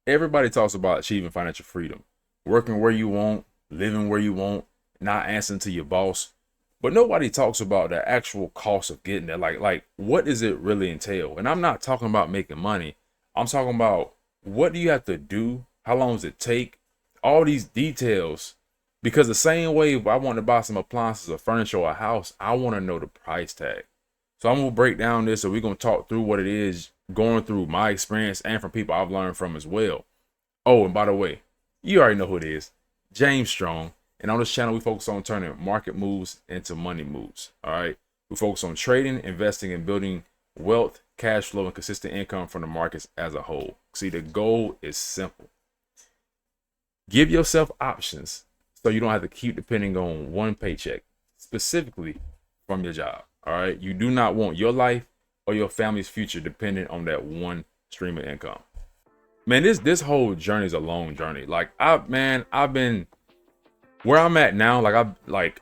Everybody talks about achieving financial freedom, working where you want, living where you want, not answering to your boss. But nobody talks about the actual cost of getting there. Like what does it really entail? And I'm not talking about making money. I'm talking about what do you have to do? How long does it take? All these details. Because the same way if I want to buy some appliances or furniture or a house, I want to know the price tag. So I'm gonna break down this, and we're gonna talk through what it is, going through my experience and from people I've learned from as well. Oh, and by the way, you already know who it is, James Strong. And on this channel, we focus on turning market moves into money moves. All right, we focus on trading, investing, and building wealth, cash flow, and consistent income from the markets as a whole. See, the goal is simple: give yourself options so you don't have to keep depending on one paycheck, specifically from your job. All right. You do not want your life or your family's future dependent on that one stream of income. Man, this whole journey is a long journey. Like I've been where I'm at now.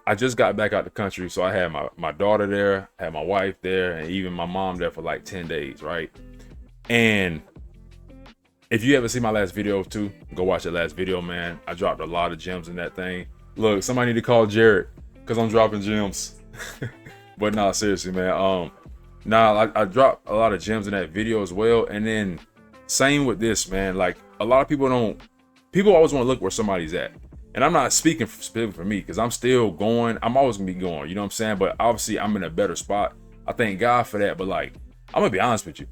I just got back out the country. So I had my daughter there, had my wife there, and even my mom there for like 10 days, right? And if you ever see my last video too, go watch that last video, man. I dropped a lot of gems in that thing. Look, somebody need to call Jared because I'm dropping gems. But nah, seriously, man. I dropped a lot of gems in that video as well. And then same with this, man. Like a lot of people always want to look where somebody's at. And I'm not speaking specifically for me because I'm still going. I'm always gonna be going, you know what I'm saying? But obviously I'm in a better spot. I thank God for that. But like, I'm gonna be honest with you.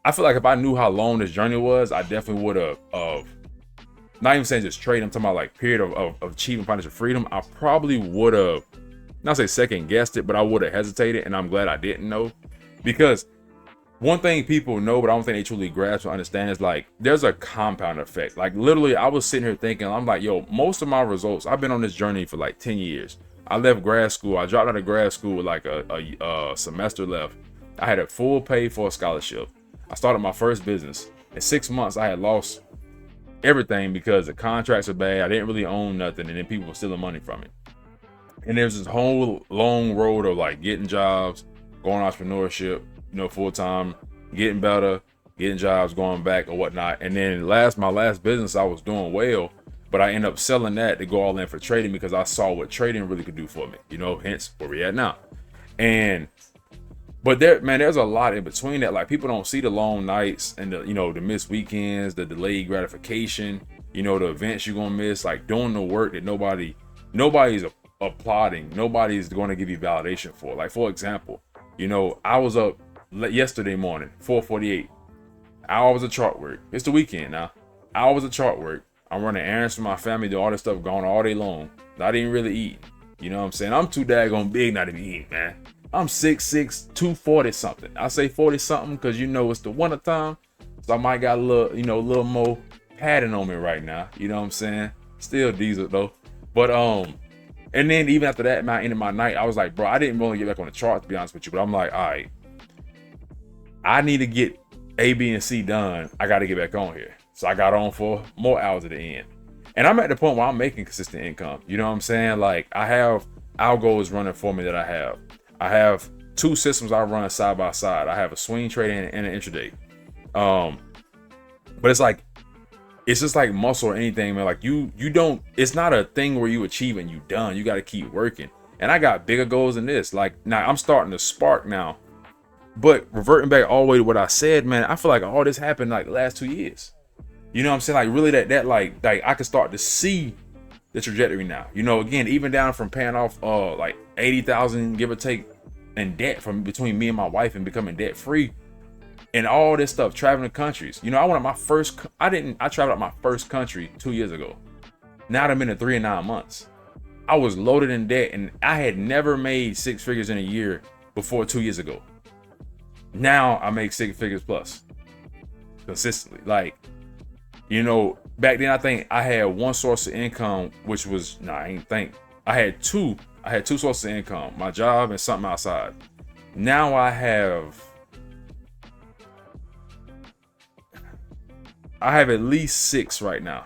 I feel like if I knew how long this journey was, I definitely would have, not even saying just trade, I'm talking about like period of achieving financial freedom. I probably would have, not say second guessed it, but I would have hesitated. And I'm glad I didn't know, because one thing people know, but I don't think they truly grasp or understand is like, there's a compound effect. Like literally I was sitting here thinking, I'm like, yo, most of my results, I've been on this journey for like 10 years. I left grad school. I dropped out of grad school with like a semester left. I had a full pay for a scholarship. I started my first business. In 6 months, I had lost everything because the contracts are bad. I didn't really own nothing, and then people were stealing money from it. And there's this whole long road of like getting jobs, going entrepreneurship, full time, getting better, getting jobs, going back or whatnot. And then my last business, I was doing well, but I ended up selling that to go all in for trading because I saw what trading really could do for me. Hence where we at now. But there's a lot in between that. Like people don't see the long nights and the missed weekends, the delayed gratification, the events you're gonna miss, like doing the work that nobody's applauding, nobody's going to give you validation for. Like for example, I was up yesterday morning, 4:48, hours of chart work. It's the weekend now. Hours of chart work. I'm running errands for my family, do all this stuff going all day long. Not even really eating. You know what I'm saying? I'm too daggone big not to be eating, man. I'm 6'6", 240 something. I say 40 something because it's the winter time. So I might got a little more padding on me right now. You know what I'm saying? Still diesel though. But and then even after that, my end of my night, I was like, bro, I didn't really get back on the chart to be honest with you. But I'm like, all right, I need to get A, B, and C done. I got to get back on here. So I got on for more hours at the end. And I'm at the point where I'm making consistent income. You know what I'm saying? Like I have algos is running for me that I have two systems I run side by side. I have a swing trade and an intraday. But it's just like muscle or anything, man. Like you don't, it's not a thing where you achieve and you done. You got to keep working. And I got bigger goals than this. Like now I'm starting to spark now. But reverting back all the way to what I said, man, I feel like all this happened like the last 2 years. You know what I'm saying? Like really that like I can start to see the trajectory now. Again, even down from paying off like 80,000 give or take in debt from between me and my wife and becoming debt free and all this stuff, traveling countries. I traveled out my first country 2 years ago. Now I'm in 3 and 9 months. I was loaded in debt and I had never made 6 figures in a year before 2 years ago. Now I make 6 figures plus consistently. Like, back then I think I had one source of income, which was, I had two sources of income, my job and something outside. Now I have at least 6 right now.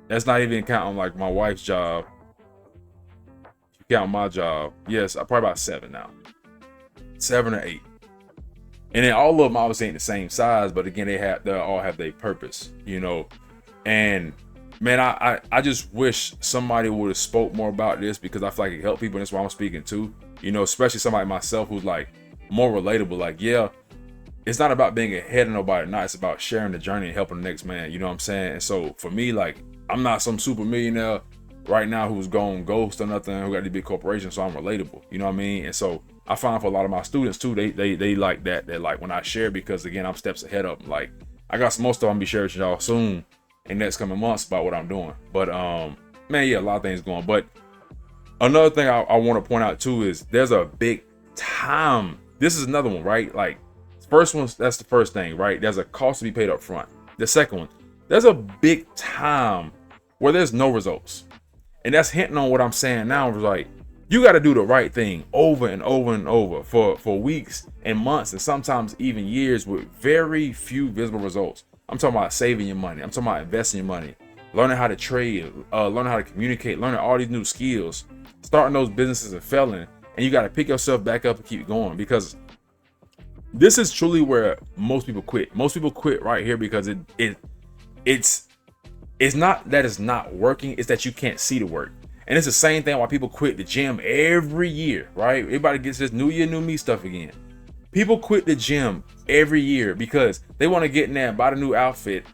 That's not even counting like my wife's job. If you count my job, yes, I'm probably about 7 now. 7 or 8. And then all of them obviously ain't the same size, but again, they all have their purpose, you know. And man, I just wish somebody would have spoke more about this, because I feel like it helped people, and that's why I'm speaking too. You know, especially somebody like myself who's like more relatable. Like, yeah, it's not about being ahead of nobody, not. It's about sharing the journey and helping the next man. You know what I'm saying? And so for me, like, I'm not some super millionaire right now who's going ghost or nothing, who got the big corporation, so I'm relatable. You know what I mean? And so I find for a lot of my students too, they like that. They're like when I share, because again, I'm steps ahead of them. Like, I got some more stuff I'm gonna be sharing with y'all soon in next coming months about what I'm doing. But man, yeah, a lot of things going. But another thing I want to point out too is there's a big time. This is another one, right? Like, first one, that's the first thing, right? There's a cost to be paid up front. The second one, there's a big time where there's no results. And that's hinting on what I'm saying now. It's like, you got to do the right thing over and over and over for weeks and months, and sometimes even years, with very few visible results. I'm talking about saving your money. I'm talking about investing your money, learning how to trade, learning how to communicate, learning all these new skills, starting those businesses and failing. And you got to pick yourself back up and keep going, because this is truly where most people quit. Most people quit right here because it's not that it's not working, it's that you can't see the work. And it's the same thing why people quit the gym every year, right? Everybody gets this new year, new me stuff again. People quit the gym every year because they want to get in there and buy the new outfit,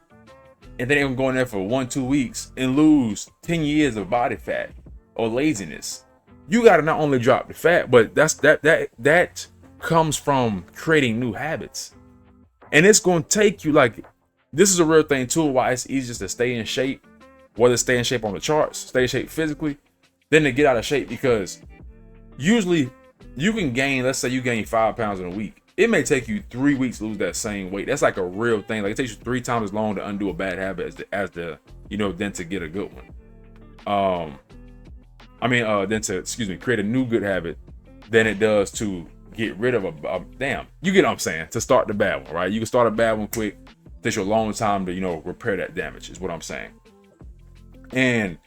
and then they're gonna go in there for 1-2 weeks and lose 10 years of body fat or laziness. You got to not only drop the fat, but that comes from creating new habits. And it's going to take you, like, this is a real thing too, why it's easier to stay in shape, whether stay in shape on the charts, stay in shape physically, than to get out of shape. Because usually you can gain, let's say you gain 5 pounds in a week. It may take you 3 weeks to lose that same weight. That's like a real thing. Like, it takes you 3 times as long to undo a bad habit than to get a good one. Than to create a new good habit than it does to get rid of you get what I'm saying, to start the bad one, right? You can start a bad one quick, takes you a long time to, repair that damage, is what I'm saying. And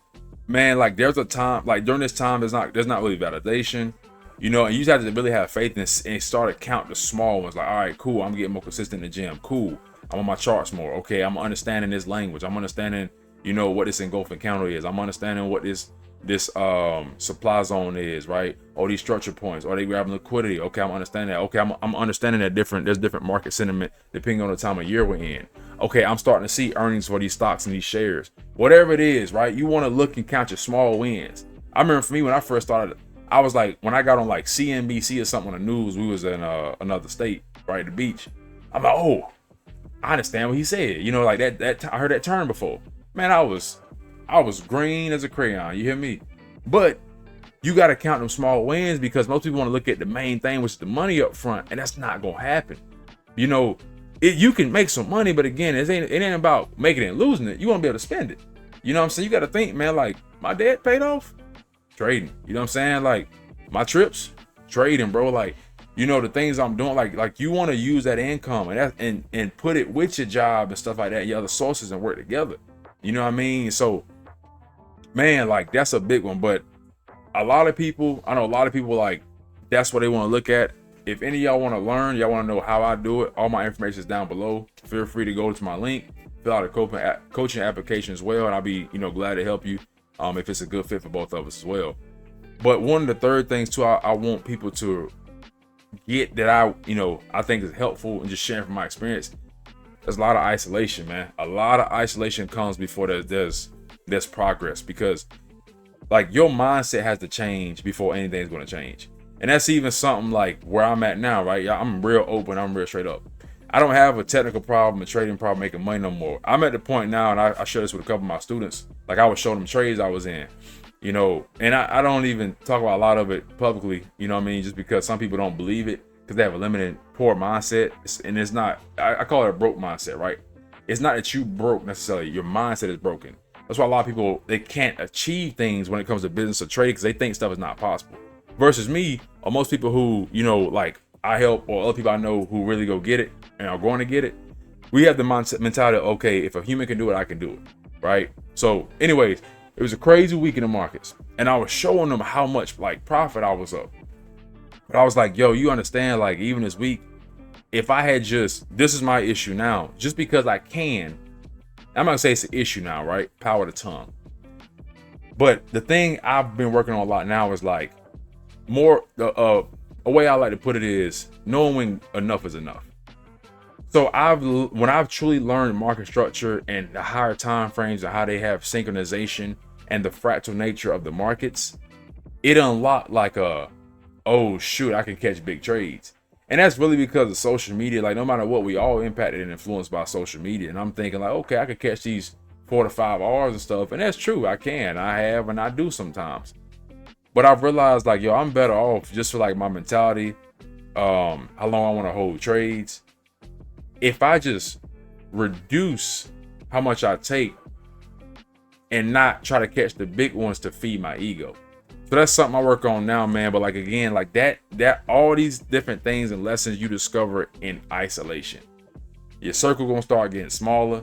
man, like, there's a time, like, during this time, there's not really validation, and you just have to really have faith and start to count the small ones. Like, all right, cool, I'm getting more consistent in the gym. Cool, I'm on my charts more. Okay, I'm understanding this language. I'm understanding, what this engulfing counter is. I'm understanding what this supply zone is, right? All these structure points. Are they grabbing liquidity? Okay, I'm understanding that. Okay, I'm understanding that there's different market sentiment depending on the time of year we're in. Okay, I'm starting to see earnings for these stocks and these shares. Whatever it is, right? You want to look and count your small wins. I remember for me, when I first started, I was like, when I got on like CNBC or something on the news, we was in another state, right, the beach. I'm like, oh, I understand what he said. Like that I heard that term before. Man, I was green as a crayon. You hear me? But you got to count them small wins, because most people want to look at the main thing, which is the money up front, and that's not gonna happen. You can make some money, but again, it ain't about making it and losing it. You want to be able to spend it. You know what I'm saying? You got to think, man. Like, my dad paid off trading. You know what I'm saying? Like, my trips, trading, bro. Like, the things I'm doing, like you want to use that income and put it with your job and stuff like that, your other sources, and work together. You know what I mean? So, man, like, that's a big one. But I know a lot of people, like, that's what they want to look at. If any of y'all want to learn, y'all want to know how I do it, all my information is down below. Feel free to go to my link, fill out a coaching application as well, and I'll be, glad to help you if it's a good fit for both of us as well. But one of the third things too, I want people to get that I think is helpful, and just sharing from my experience. There's a lot of isolation, man. A lot of isolation comes before there's progress, because like, your mindset has to change before anything's going to change. And that's even something like where I'm at now, right? I'm real open. I'm real straight up. I don't have a technical problem, a trading problem, making money no more. I'm at the point now, and I share this with a couple of my students. Like, I was showing them trades I was in, and I don't even talk about a lot of it publicly, you know what I mean? Just because some people don't believe it, because they have a limited, poor mindset. And it's not, I call it a broke mindset, right? It's not that you broke necessarily. Your mindset is broken. That's why a lot of people, they can't achieve things when it comes to business or trade, because they think stuff is not possible. Versus me, or most people who, like I help, or other people I know who really go get it and are going to get it, we have the mentality of, okay, if a human can do it, I can do it, right? So anyways, it was a crazy week in the markets, and I was showing them how much like profit I was up. But I was like, yo, you understand, like, even this week, If I had this is my issue now, just because I can, I'm not gonna say it's an issue now, right? Power to tongue. But the thing I've been working on a lot now is like more, a way I like to put it is knowing when enough is enough. So when I've truly learned market structure and the higher time frames and how they have synchronization and the fractal nature of the markets, it unlocked like oh shoot, I can catch big trades. And that's really because of social media. Like no matter what, we all impacted and influenced by social media. And I'm thinking like, okay, I could catch these 4 to 5 R's and stuff. And that's true. I can, I have, and I do sometimes. But I've realized like, yo, I'm better off just for like my mentality, how long I want to hold trades. If I just reduce how much I take and not try to catch the big ones to feed my ego. So that's something I work on now, man. But like, again, like that all these different things and lessons you discover in isolation. Your circle gonna start getting smaller.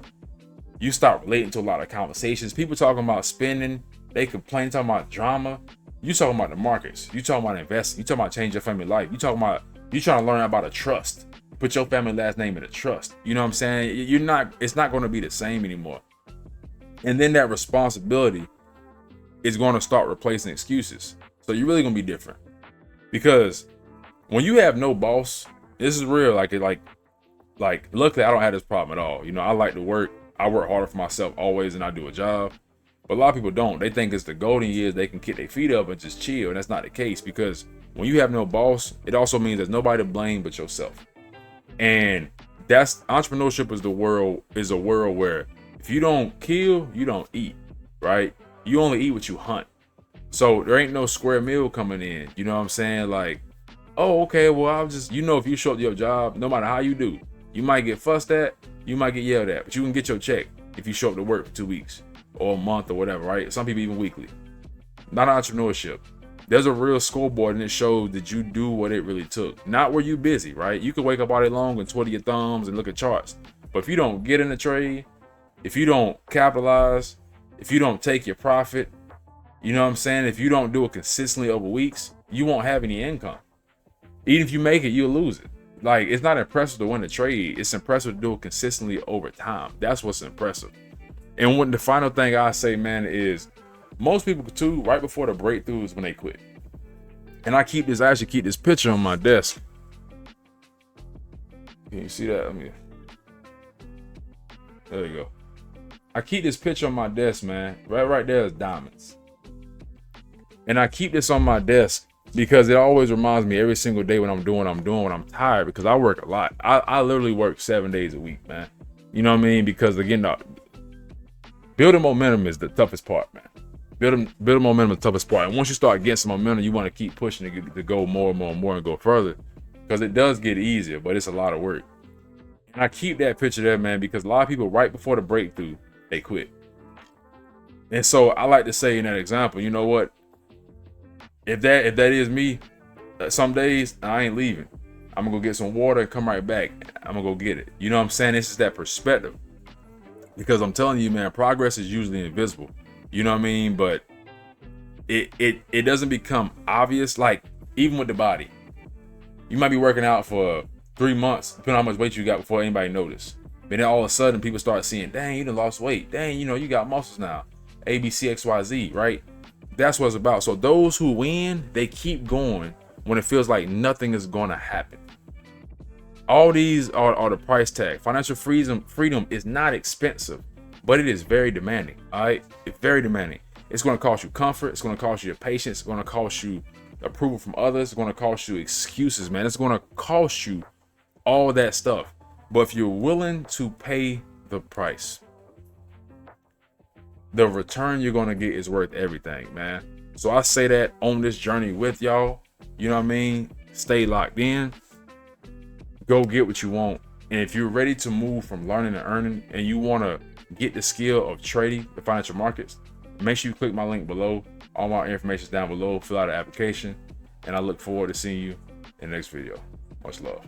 You start relating to a lot of conversations. People talking about spending, they complain, talking about drama. You talking about the markets. You talking about investing. You talking about changing your family life. You talking about, you trying to learn about a trust. Put your family last name in a trust. You know what I'm saying? It's not gonna be the same anymore. And then that responsibility is going to start replacing excuses. So you're really going to be different. Because when you have no boss, this is real. Like luckily I don't have this problem at all. You know, I like to work. I work harder for myself always and I do a job. But a lot of people don't. They think it's the golden years they can kick their feet up and just chill. And that's not the case, because when you have no boss, it also means there's nobody to blame but yourself. And that's entrepreneurship is a world where if you don't kill, you don't eat, right? You only eat what you hunt. So there ain't no square meal coming in. You know what I'm saying? Like, oh, okay, well, I'll just, if you show up to your job, no matter how you do, you might get fussed at, you might get yelled at, but you can get your check if you show up to work for 2 weeks or a month or whatever, right? Some people even weekly. Not entrepreneurship. There's a real scoreboard and it shows that you do what it really took. Not where you busy, right? You can wake up all day long and twiddle your thumbs and look at charts. But if you don't get in the trade, if you don't capitalize, if you don't take your profit, you know what I'm saying? If you don't do it consistently over weeks, you won't have any income. Even if you make it, you'll lose it. Like, it's not impressive to win the trade. It's impressive to do it consistently over time. That's what's impressive. And when the final thing I say, man, is most people too, right before the breakthroughs when they quit. And I actually keep this picture on my desk. Can you see that? There you go. I keep this picture on my desk, man. Right there is diamonds. And I keep this on my desk because it always reminds me every single day when I'm doing when I'm tired, because I work a lot. I literally work 7 days a week, man. You know what I mean? Because again, building momentum is the toughest part, man. Building momentum is the toughest part. And once you start getting some momentum, you want to keep pushing to go more and more and more and go further, because it does get easier, but it's a lot of work. And I keep that picture there, man, because a lot of people right before the breakthrough, they quit. And so I like to say in that example, you know what? If that is me, some days I ain't leaving. I'm gonna go get some water and come right back. I'm gonna go get it. You know what I'm saying? This is that perspective. Because I'm telling you, man, progress is usually invisible. You know what I mean? But it doesn't become obvious. Like even with the body, you might be working out for 3 months, depending on how much weight you got before anybody notice. But then all of a sudden people start seeing, dang, you done lost weight. Dang, you got muscles now. A, B, C, X, Y, Z, right? That's what it's about. So those who win, they keep going when it feels like nothing is going to happen. All these are the price tag. Financial freedom is not expensive, but it is very demanding. All right, it's very demanding. It's going to cost you comfort. It's going to cost you your patience. It's going to cost you approval from others. It's going to cost you excuses, man. It's going to cost you all that stuff. But if you're willing to pay the price, the return you're going to get is worth everything, man. So I say that on this journey with y'all. You know what I mean? Stay locked in. Go get what you want. And if you're ready to move from learning to earning and you want to get the skill of trading the financial markets, make sure you click my link below. All my information is down below. Fill out an application. And I look forward to seeing you in the next video. Much love.